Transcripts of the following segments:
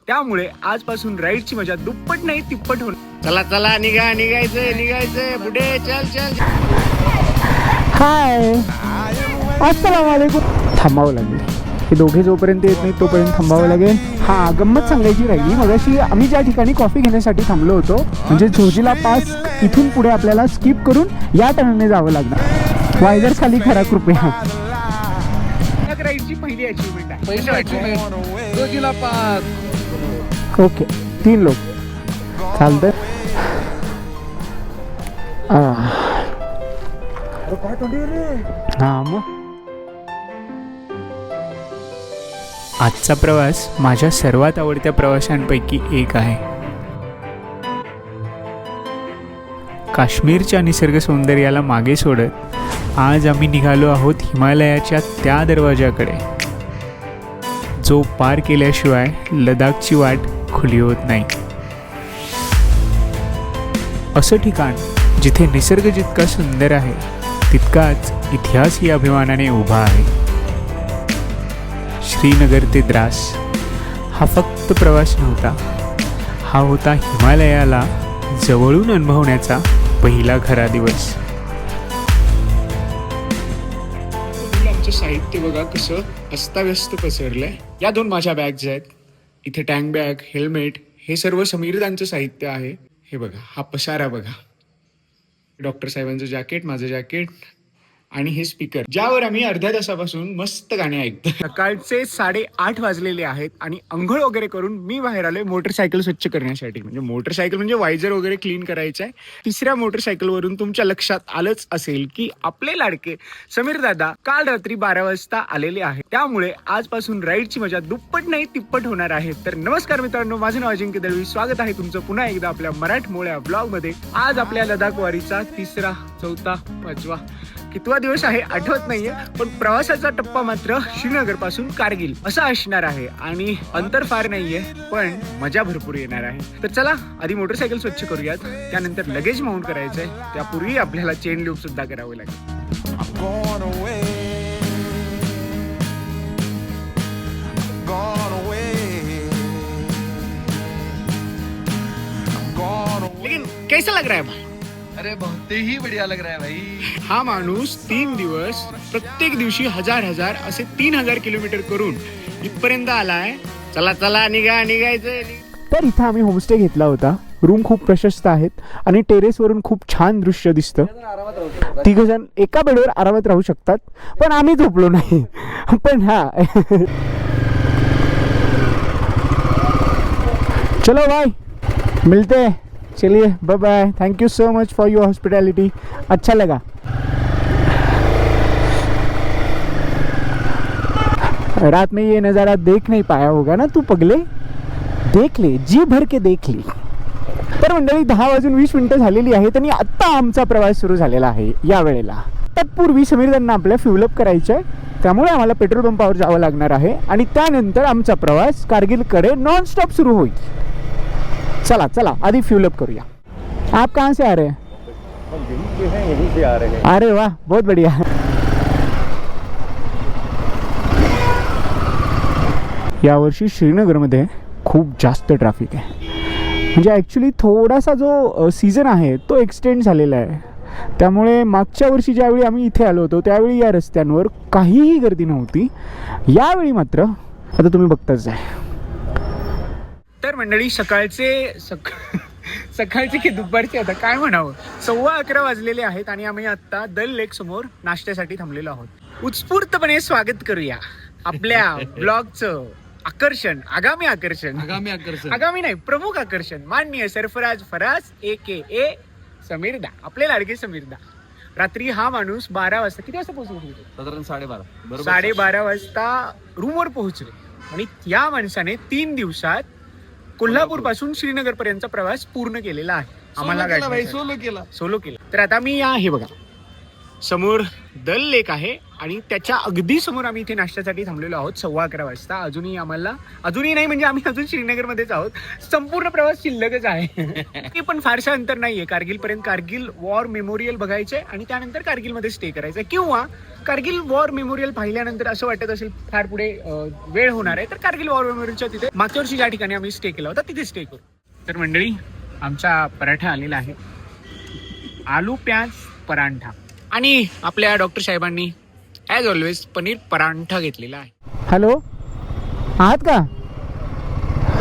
त्यामुळे आजपासून राईडची मजा दुप्पट नाही तिप्पट होणार. चला चला निघायचंय पुढे चल. हाय, अस्सलाम वालेकुम. थांबावं लागेल, हे दोघे जोपर्यंत येत नाही तोपर्यंत थांबावं लागेल. हा, गंमत सांगायची राहिली. मगाशी आम्ही ज्या ठिकाणी कॉफी घेण्यासाठी थांबलो होतो, म्हणजे झोजिला पास, इथून पुढे आपल्याला स्किप करून या टर्नने जावं लागणार. वायझर खाली खरा कृपया. राईडची पहिली अचीवमेंट आहे. झोजिला पास. ओके, 3 लोक चालतं. हा, मग आजचा प्रवास माझ्या सर्वात आवडत्या प्रवाशांपैकी एक आहे. काश्मीरच्या निसर्ग सौंदर्याला मागे सोडत आज आम्ही निघालो आहोत हिमालयाच्या त्या दरवाजाकडे, जो पार केल्याशिवाय लडाखची वाट खुली होत नाही. असं ठिकाण जिथे निसर्ग जितका सुंदर आहे तितकाच इतिहासही अभिमानाने उभा आहे. श्रीनगर ते द्रास हा फक्त प्रवास नव्हता, हा होता हिमालयाला जवळून अनुभवण्याचा पहिला खरा दिवस. आमचं साहित्य बघा कसं अस्ताव्यस्त पसरलंय. या 2 माझ्या बॅग्स आहेत. इथे टँक बॅग, हेल्मेट, हे सर्व समीरदांचं साहित्य आहे. हे बघा, हा पसारा बघा. डॉक्टर साहेबांचं जॅकेट, माझं जॅकेट आणि हे स्पीकर, ज्यावर आम्ही अर्ध्या तासापासून मस्त गाणे ऐकतो. सकाळचे 8:30 वाजलेले आहेत आणि अंघोळ वगैरे करून मी बाहेर आलोय मोटरसायकल स्वच्छ करण्यासाठी. म्हणजे मोटरसायकल म्हणजे वायझर वगैरे क्लीन करायचं आहे. 3ऱ्या मोटरसायकलवरून तुमच्या लक्षात आलंच असेल की आपले लाडके समीर दादा काल रात्री 12 वाजता आलेले आहेत. त्यामुळे आजपासून राईडची मजा दुप्पट नाही तिप्पट होणार आहे. तर नमस्कार मित्रांनो, माझं नाव अजिंक्य दळवी. स्वागत आहे तुमचं पुन्हा एकदा आपल्या मराठमोळ्या ब्लॉग मध्ये. आज आपल्या लडाख वारीचा 3रा, 4था, 5वा कितवा दिवस आहे आठवत नाहीये, पण प्रवासाचा टप्पा मात्र श्रीनगर पासून कारगिल असा असणार आहे. आणि अंतर फार नाहीये, पण मजा भरपूर येणार आहे. तर चला आधी मोटरसायकल स्वच्छ करूयात, त्यानंतर लगेज माउंट करायचंय. त्यापूर्वी आपल्याला चेन लूप सुद्धा करावं लागेल. लेकिन कैसा लग रहा है भाई? अरे बहुत ही बढ़िया लग रहा है भाई. हा माणूस 3 दिवस प्रत्येक दिवशी 1000 असे 3000 किलोमीटर करून इथपर्यंत आलाय. चला निघायचंय. तर इथं आम्ही होमस्टे घेतला होता. रूम खूप प्रशस्त आहेत आणि टेरेसवरून खूप छान दृश्य दिसतं. 3 जण एका बेडवर आरामात राहू शकतात, पण आम्ही झोपलो नाही. पण हा चलो बाय, मिलते हैं. चलिए bye bye. Thank you so much for your hospitality. अच्छा लगा. रात में ये नज़ारा देख नहीं पाया होगा ना तू पगले, देख ले, जी भर के देख ले. तर मंडळी 10:20 झालेली आहेत आणि आत्ता आमचा प्रवास सुरू झालेला आहे. या वेळेला तत्पूर्वी समीरदांना आपल्या फ्युलअप करायचं आहे, त्यामुळे आम्हाला पेट्रोल पंपावर जावं लागणार आहे आणि त्यानंतर आमचा प्रवास कारगिलकडे नॉनस्टॉप सुरू होईल. चला चला आधी फ्यूलअप करूया. आप कहाँ से आ रहे हैं? यहीं से आ रहे हैं. अरे वाह, बहुत बढ़िया. यावर्षी श्रीनगरमध्ये खूप जास्त ट्रॅफिक आहे. म्हणजे ॲक्च्युली थोडासा जो सीझन आहे तो एक्सटेंड झालेला आहे. त्यामुळे मागच्या वर्षी ज्यावेळी आम्ही इथे आलो होतो त्यावेळी या रस्त्यांवर काहीही गर्दी नव्हती. यावेळी मात्र आता तुम्ही बघताच आहे. तर मंडळी सकाळचे की दुपारचे, आता काय म्हणावं, 11:15 वाजलेले आहेत आणि आम्ही आता दल लेक समोर नाश्त्यासाठी थांबलेलो आहोत. उत्स्फूर्तपणे स्वागत करूया आपल्या ब्लॉगचं आगामी नाही, प्रमुख आकर्षण माननीय सरफराज फराज AKA समीरदा, आपले लाडके समीरदा. रात्री हा माणूस 12 वाजता, किती वाजता पोहोचले? साधारण 12:30. 12:30 वाजता रूमवर पोहोचले. आणि या माणसाने 3 दिवसात कोल्हापूर पासून श्रीनगर पर्यंतचा प्रवास पूर्ण केलेला आहे. आम्हाला सोलो केला. तर आता मी हे बघा समोर दल लेक आहे आणि त्याच्या अगदी समोर आम्ही इथे नाश्त्यासाठी थांबलेलो आहोत 11:15 वाजता. अजूनही नाही म्हणजे आम्ही अजून श्रीनगरमध्येच आहोत. संपूर्ण प्रवास शिल्लकच आहे. ते पण फारसं अंतर नाहीये कारगिलपर्यंत. कारगिल वॉर मेमोरियल बघायचंय आणि त्यानंतर कारगिलमध्ये स्टे करायचंय, किंवा कारगिल वॉर मेमोरियल पाहिल्यानंतर असं वाटत असेल फार पुढे वेळ होणार आहे तर कारगिल वॉर मेमोरियलच्या तिथे मागच्या वर्षी ज्या ठिकाणी आम्ही स्टे केला होता तिथे स्टे करू. तर मंडळी, आमचा पराठा आलेला आहे, आलू प्याज परांठा. आणि आपल्या डॉक्टर साहेबांनी ॲज ऑलवेज पनीर परांठा घेतलेला आहे. हॅलो, आहात का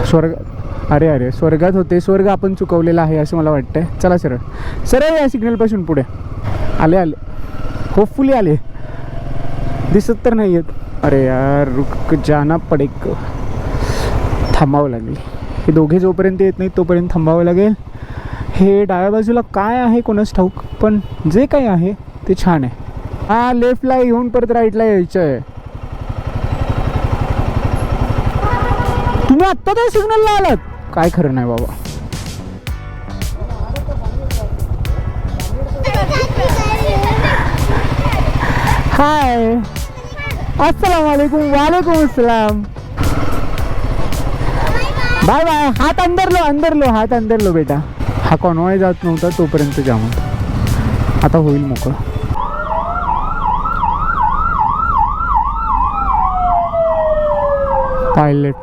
स्वर्ग? अरे स्वर्गात होते. स्वर्ग आपण चुकवलेला आहे असं मला वाटतंय. चला सरळ सरळ या सिग्नलपासून पुढे. आले होपफुली आले. दिसत तर नाही आहेत. अरे यार, रुक जाना पडेक. थांबावं लागेल. हे दोघे जोपर्यंत येत नाहीत तोपर्यंत थांबावं लागेल. हे डाव्या बाजूला काय आहे कोणास ठाऊक, पण जे काही आहे ते छान आहे. हा, लेफ्टला येऊन परत राईटला यायचं आहे. तुम्ही आत्ता त्या सिग्नलला आलात? काय खरं नाही बाबा. हाय, अस्सलाम वालेकुम. वालेकुम अस्सलाम. Bye bye. हात अंदर लो बेटा. हा कॉन्वॉय जात नव्हता तोपर्यंत जाम. आता होईल मोकळं. पायलट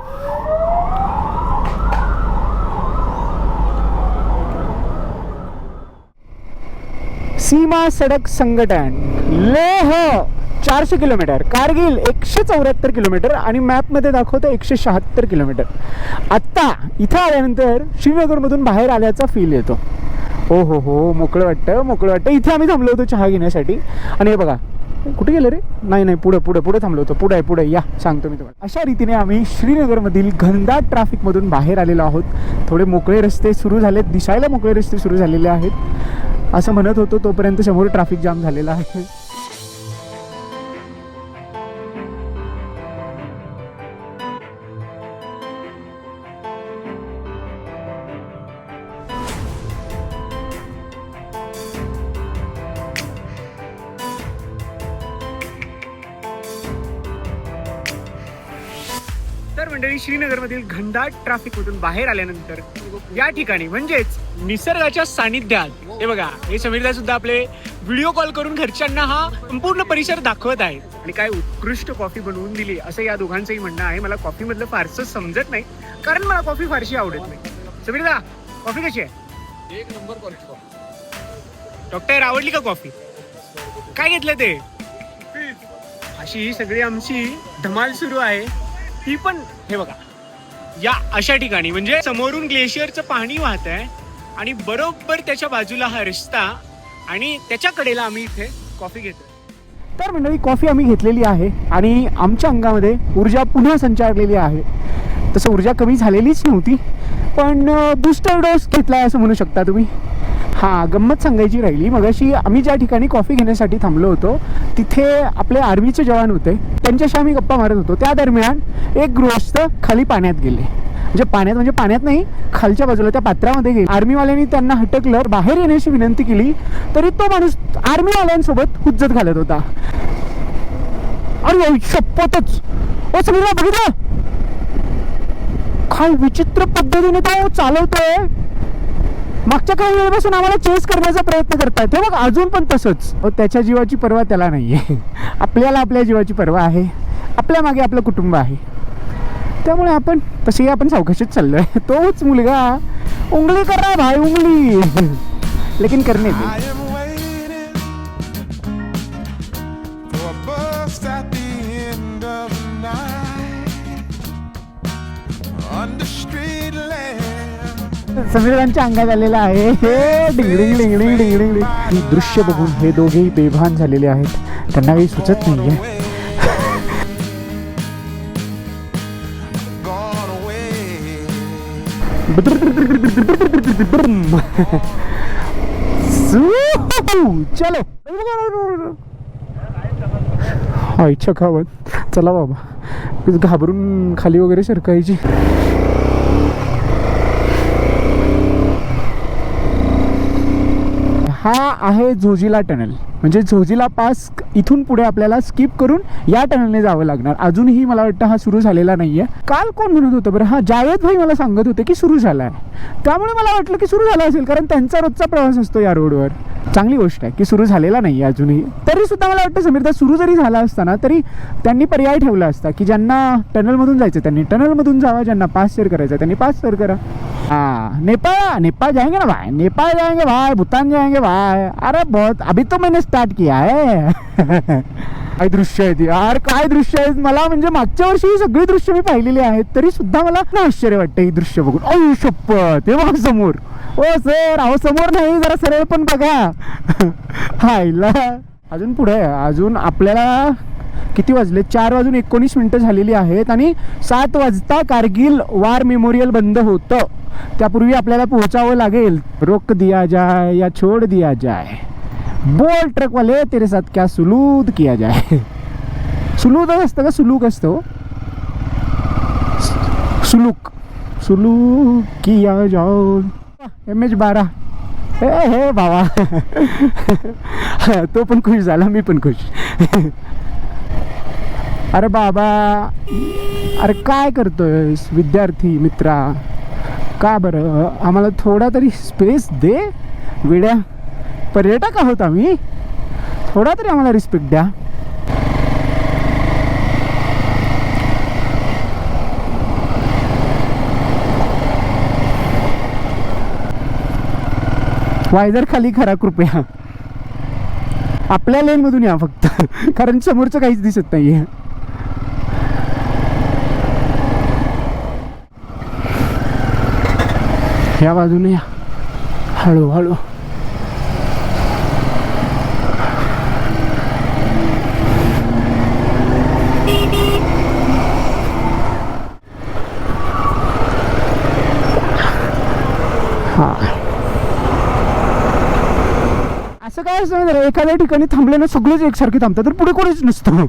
सीमा सडक संघटन लेह 400 किलोमीटर, कारगिल 174 किलोमीटर आणि मॅपमध्ये दाखवतं 176 किलोमीटर. आत्ता इथं आल्यानंतर श्रीनगरमधून बाहेर आल्याचा फील येतो. हो, मोकळं वाटतं. इथे आम्ही थांबलो होतो चहा घेण्यासाठी. आणि हे बघा, कुठे गेलं रे? नाही, पुढे थांबलो होतो. पुढे या, सांगतो मी तुम्हाला. अशा रीतीने आम्ही श्रीनगरमधील घनदाट ट्रॅफिकमधून बाहेर आलेलो आहोत. थोडे मोकळे रस्ते सुरू झालेत, दिसायला मोकळे रस्ते सुरू झालेले आहेत असं म्हणत होतो, तोपर्यंत समोर ट्रॅफिक जाम झालेला आहे. तर मंडळी, श्रीनगरमधील घनदाट ट्रॅफिकमधून बाहेर आल्यानंतर या ठिकाणी म्हणजेच निसर्गाच्या सानिध्यात, हे बघा, हे समीरदा सुद्धा आपले व्हिडिओ कॉल करून घरच्यांना हा संपूर्ण परिसर दाखवत आहेत. आणि काय उत्कृष्ट कॉफी बनवून दिली असं या दोघांचंही म्हणणं आहे. मला कॉफी मधलं फारसं समजत नाही, कारण मला कॉफी फारशी आवडत नाही. समीरदा, कॉफी कशी आहे? 1 नंबर क्वालिटी कॉफी. डॉक्टर, आवडली का कॉफी? काय घेतलं ते? अशी ही सगळी आमची धमाल सुरू आहे. ही पण हे बघा, या अशा ठिकाणी म्हणजे समोरून ग्लेशियरचं पाणी वाहत आहे आणि बरोबर त्याच्या बाजूला हा रस्ता आणि त्याच्या कडेला आम्ही इथे कॉफी घेतो. तर मंडळी, कॉफी आम्ही घेतलेली आहे आणि आमच्या अंगामध्ये ऊर्जा पुन्हा संचारलेली आहे. तसं ऊर्जा कमी झालेलीच नव्हती, पण बूस्टर डोस घेतला आहे असं म्हणू शकता तुम्ही. हां, गंमत सांगायची राहिली. मगाशी आम्ही ज्या ठिकाणी कॉफी घेण्यासाठी थांबलो होतो तिथे आपले आर्मीचे जवान होते, त्यांच्याशी आम्ही गप्पा मारत होतो. त्या दरम्यान एक गृहस्थ खाली पाण्यात गेले. म्हणजे पाण्यात नाही, खालच्या बाजूला त्या पात्रामध्ये गेले. आर्मीवाल्यांनी त्यांना हटकलं, बाहेर येण्याची विनंती केली, तरी तो माणूस आर्मीवाल्यांसोबत हुज्जत घालत होता. अरे शपथच, ओ सगळं बघितलं काय विचित्र पद्धतीने तो चालवतोय. मागच्या काही वेळेपासून आम्हाला चेस करण्याचा प्रयत्न करतात. हे बघ, अजून पण तसंच. त्याच्या जीवाची पर्वा त्याला नाहीये. आपल्याला आपल्या जीवाची पर्वा आहे. आपल्या मागे आपलं कुटुंब आहे. त्यामुळे आपण सावकाशीच चाललोय. तोच मुलगा उंगली कर रहा भाई, उंगली लेकिन करने दे. समीरांच्या अंगात आलेला आहे हे डिंगडिंग डिंगडिंग डिंगडिंग. ही दृश्य बघून हे दोघेही बेभान झालेले आहेत. त्यांना काही सुचत नाहीये. चलो आईच्या गावात. चला बाबा, घाबरून खाली वगैरे सरकायची. हा आहे झोजिला टनल. म्हणजे झोजिला पास इथून पुढे आपल्याला स्किप करून या टनलने जावं लागणार. अजूनही मला वाटतं हा सुरू झालेला नाही आहे. काल कोण म्हणत होतं बरं, हा जावेद भाई मला सांगत होते की सुरू झाला आहे. त्यामुळे मला वाटलं की सुरू झाला असेल, कारण त्यांचा रोजचा प्रवास असतो या रोडवर. चांगली गोष्ट आहे की सुरू झालेला नाही आहे अजूनही. तरी सुद्धा मला वाटतं समीरदा सुरू जरी झाला असताना तरी त्यांनी पर्याय ठेवला असता की ज्यांना टनलमधून जायचं त्यांनी टनलमधून जावा, ज्यांना पास शेअर करायचा त्यांनी पास शेअर करा. हाँ नेपाल जाएंगे ना भाई, नेपाल जाएंगे भाई, भूटान जाएंगे भाई. अरे बहुत अभी तो मैंने स्टार्ट किया है. काय दृश्य आहेत यार, काय दृश्य आहेत. मला म्हणजे मागच्या वर्षी ही सगळी दृश्य मी पाहिलेली आहेत, तरी सुद्धा मला ना आश्चर्य वाटतं ही दृश्य बघून. अय शपथ, हे बघा समोर. ओ सर, अहो समोर नाही, जरा सरळ पण बघा. हायला अजून पुढे अजून आपल्याला किती वाजले, 4:19 झालेली आहेत आणि 7 वाजता कारगिल वार मेमोरियल बंद होतं. त्यापूर्वी आपल्याला पोहोचावं लागेल. रोक दिया जाए या छोड़ दिया जाए, बोल ट्रक वाले तेरे साथ क्या सुलूक किया जाए. सुलूक असतं का सुलूक असतं? सुलूक सुलूक किया जाओ. MH12 हे बाबा. तो पण खुश झाला, मी पण खुश. अरे बाबा, अरे काय करतोय विद्यार्थी मित्रा, का बरं आम्हाला थोडा तरी स्पेस दे. वेड्या पर्यटक आहोत आम्ही, थोडा तरी आम्हाला रिस्पेक्ट द्या. वायझर खाली खरा कृपया. आपल्या लेनमधून या फक्त, कारण समोरचं काहीच दिसत नाहीये. या बाजूने या, हळूहळू. हा, असं काय असतं ना, एखाद्या ठिकाणी थांबले ना सगळेच एकसारखे थांबतात, तर पुढे कोणीच नसतं.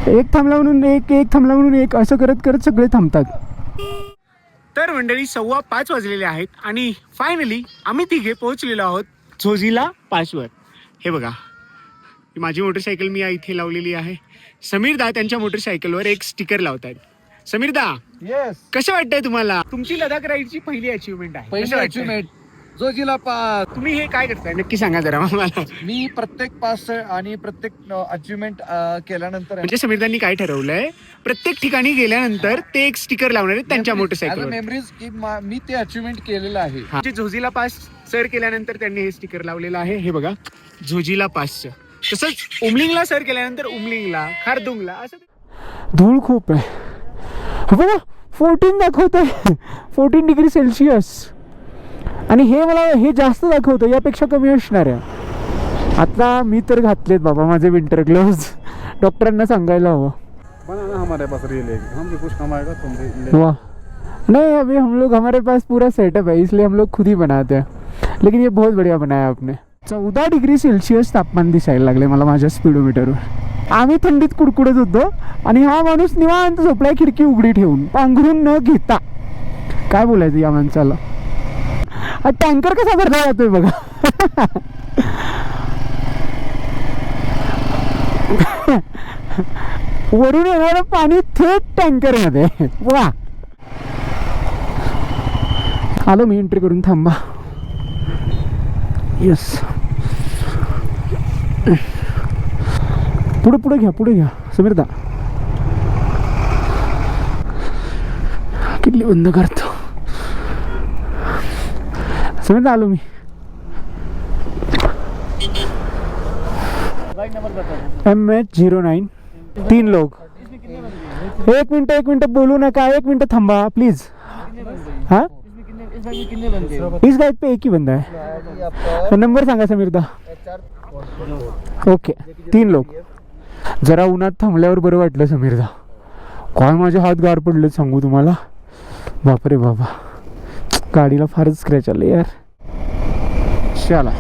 एक थांबला म्हणून एक, एक थांबला म्हणून एक, असं करत करत सगळे थांबतात. तर मंडळी 5:15 वाजलेले आहेत आणि फायनली आम्ही तिघे पोहोचलेलो आहोत झोजिला पासवर. हे बघा, ही माझी मोटरसायकल मी इथे लावलेली आहे. समीरदा त्यांच्या मोटरसायकलवर एक स्टिकर लावतात. समीरदा, येस, कसं वाटतंय तुम्हाला? तुमची लडाख राईडची पहिली अचीवमेंट आहे. पहिली कसं वाटतंय? Achievement Zojila pass. तुम्ही हे काय करताय नक्की सांगा जरा मला. मी प्रत्येक पास आणि प्रत्येक अचिव्हमेंट केल्यानंतर म्हणजे समीरदांनी काय ठरवलंय, प्रत्येक ठिकाणी गेल्यानंतर ते एक स्टिकर लावणार आहेत त्यांच्या मोटरसायकलवर. मेमरीज की मी ते अचिव्हमेंट केलेलं आहे. म्हणजे झोजिला पास सर केल्यानंतर त्यांनी हे स्टिकर लावलेलं आहे. हे बघा, झोजिला पासचं. तसंच उमलिंगला सर केल्यानंतर उमलिंगला, खारदुंगला असं. धूळ खूप आहे बघा, 14 दाखवतंय, 14 डिग्री सेल्सिअस. आणि हे मला हे जास्त दाखवतं, यापेक्षा कमी असणार आहे. आता मी तर घातलेत बाबा माझे विंटर ग्लोव्ज, डॉक्टरांना सांगायला हवं. हमारे पास रियल है, हम भी कुछ कमाएगा तुम भी। वाह, नहीं अभी हम लोग, हमारे पास पूरा सेटअप है, इसलिए हम लोग खुद ही बनाते हैं. लेकिन ये बहुत बढ़िया बनाया आपने. 14 डिग्री सेल्सिअस तापमान दिसायला लागले मला माझ्या स्पीडोमीटरवर. आम्ही थंडीत कुडकुडत होतो आणि हा माणूस निवांत झोपलाय खिडकी उघडी ठेवून, पांघरून न घेता. काय बोलायचं या माणसाला. हा टँकर कसा भरला जातोय बघा. वरून येणारं पाणी थेट टँकर मध्ये. वा, आलो मी एंट्री करून, थांबा. येस, पुढे पुढे घ्या, पुढे घ्या समीरदा. किल्ली बंद करतो. समीरदा आलो मी. MH09, 3 लोग. एक मिनट बोलू नका, 1 मिनट थांबा प्लीज. हाँ, इस गाइड पे एक ही बंदा है. नंबर सांगा समीरदा. ओके, 3 लोग. जरा उन्हात थांबल्यावर बरं वाटलं समीरदा. काय माझे हात गार पडले सांगू तुम्हाला. बापरे बाबा, गाडीला फारच स्क्रॅच आले यार. चला,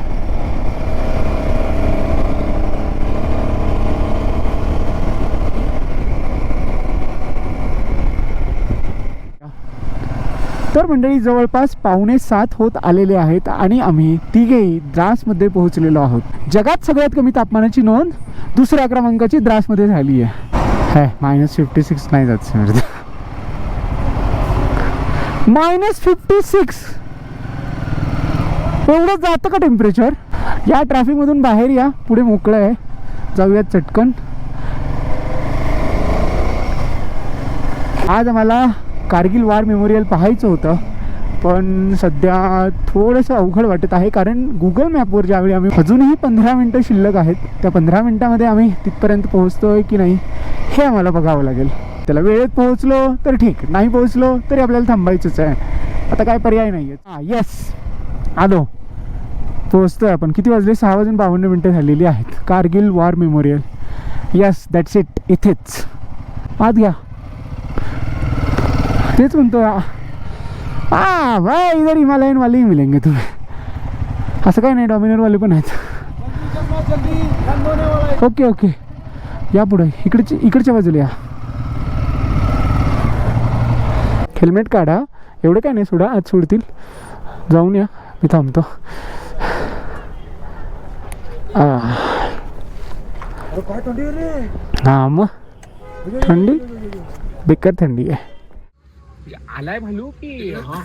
तर मंडळी जवळपास 6:45 होत आलेले आहेत आणि आम्ही तिघेही द्रासमध्ये पोहोचलेलो आहोत. जगात सगळ्यात कमी तापमानाची नोंद 2ऱ्या क्रमांकाची द्रासमध्ये झाली आहे. -56 नाही जात सर, -56 एवढं जातं का टेम्परेचर? या ट्रॅफिकमधून बाहेर या, पुढे मोकळं आहे, जाऊयात चटकन. आज आम्हाला कारगिल वॉर मेमोरियल पाहायचं होतं, पण सध्या थोडंसं अवघड वाटत आहे, कारण गुगल मॅपवर ज्यावेळी आम्ही अजूनही 15 मिनटं शिल्लक आहेत, त्या 15 मिनटामध्ये आम्ही तिथपर्यंत पोहोचतोय की नाही हे आम्हाला बघावं लागेल. त्याला वेळेत पोहोचलो तर ठीक, नाही पोहोचलो तरी आपल्याला थांबायचंच आहे, आता काय पर्याय नाही आहे. येस, आलो, पोहोचतोय आपण. किती वाजले? 6:52 झालेली आहेत. Kargil war memorial, yes that's it, इथेच. आत घ्या, तेच म्हणतो. हाँ भाई, इधर हिमालयन वाले ही मिलेंगे तुम्हें, असं काय नाही, डॉमिनर वाले पण आहेत. ओके ओके, या पुढे, इकडच्या बाजूला या. हेल्मेट काढा, एवढं काय नाही, सोडा, आज सोडतील. जाऊन या, मी थांबतो. हां मग थंडी, बेकार थंडी आहे. आलाय भालू की हा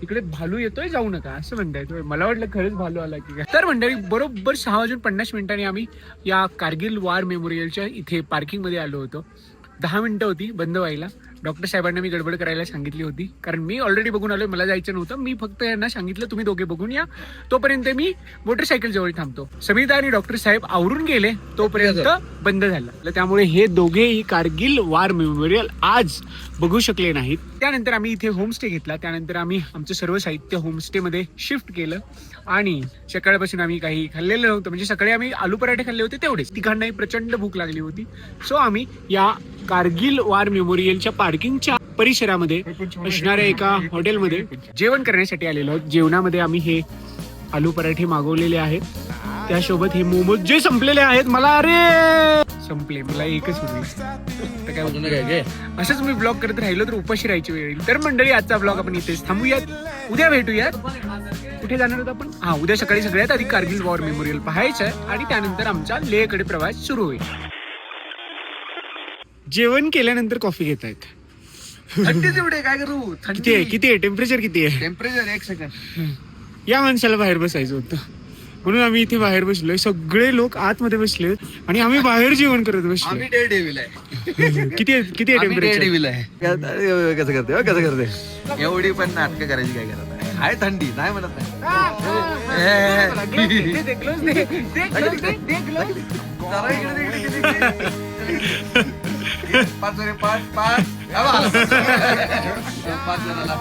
इकडे भालू येतोय, जाऊ नका असं म्हणताय. मला वाटलं खरंच भालू आला की काय. तर मंडळी बरोबर 6:50 आम्ही या कारगिल वॉर मेमोरियलच्या इथे पार्किंगमध्ये आलो होतो. 10 मिनिटं होती बंद व्हायला. डॉक्टर साहेबांना मी गडबड करायला सांगितली होती, कारण मी ऑलरेडी बघून आलोय, मला जायचं नव्हतं. मी फक्त यांना सांगितलं तुम्ही दोघे बघून या, तोपर्यंत मी मोटरसायकल जवळ थांबतो. समिता आणि डॉक्टर साहेब आवरून गेले तोपर्यंत बंद झालं. त्यामुळे हे दोघेही कारगिल वॉर मेमोरियल आज बघू शकले नाहीत. त्यानंतर आम्ही इथे होमस्टे घेतला. त्यानंतर आम्ही आमचं सर्व साहित्य होमस्टे मध्ये शिफ्ट केलं आणि सकाळपासून आम्ही काही खाल्लेलं नव्हतं. म्हणजे सकाळी आम्ही आलू पराठे खाल्ले होते तेवढेच. तिघांनाही प्रचंड भूक लागली होती. सो आम्ही या कारगिल वॉर मेमोरियलच्या पार्किंगच्या परिसरामध्ये असणाऱ्या एका हॉटेलमध्ये जेवण करण्यासाठी आलेलो आहोत. जेवणामध्ये आम्ही हे आलू पराठे मागवलेले आहेत, त्यासोबत हे मोमोज जे संपलेले आहेत. मला अरे संपले, मला एकच उरले. काय असंच मी ब्लॉग करत राहिलो तर उपाशी राहायची वेळ येईल. तर मंडळी आजचा ब्लॉग आपण इथेच थांबूयात. उद्या भेटूयात. कुठे जाणार होतं आपण? हा, उद्या सकाळी सगळ्यात आधी कारगिल वॉर मेमोरियल पाहायचं आहे आणि त्यानंतर आमचा लेहकडे प्रवास सुरू होईल. जेवण केल्यानंतर कॉफी घेत आहेत. थंडीच एवढे काय करू? किती आहे टेम्परेचर? किती आहे टेम्परेचर? 1 सेकंड. या माणसाला बाहेर बसायचं होतं म्हणून आम्ही इथे बाहेर बसलोय. सगळे लोक आतमध्ये बसले आणि आम्ही बाहेर जेवण करत बसलो. आम्ही डेड डेव्हिल आहे. किती आहे टेम्परेचर? डेव्हिल आहे. कसं करते एवढी पण नाटकं करायची काय करत आहे? हाय थंडी नाही म्हणत नाही. 5 जणाला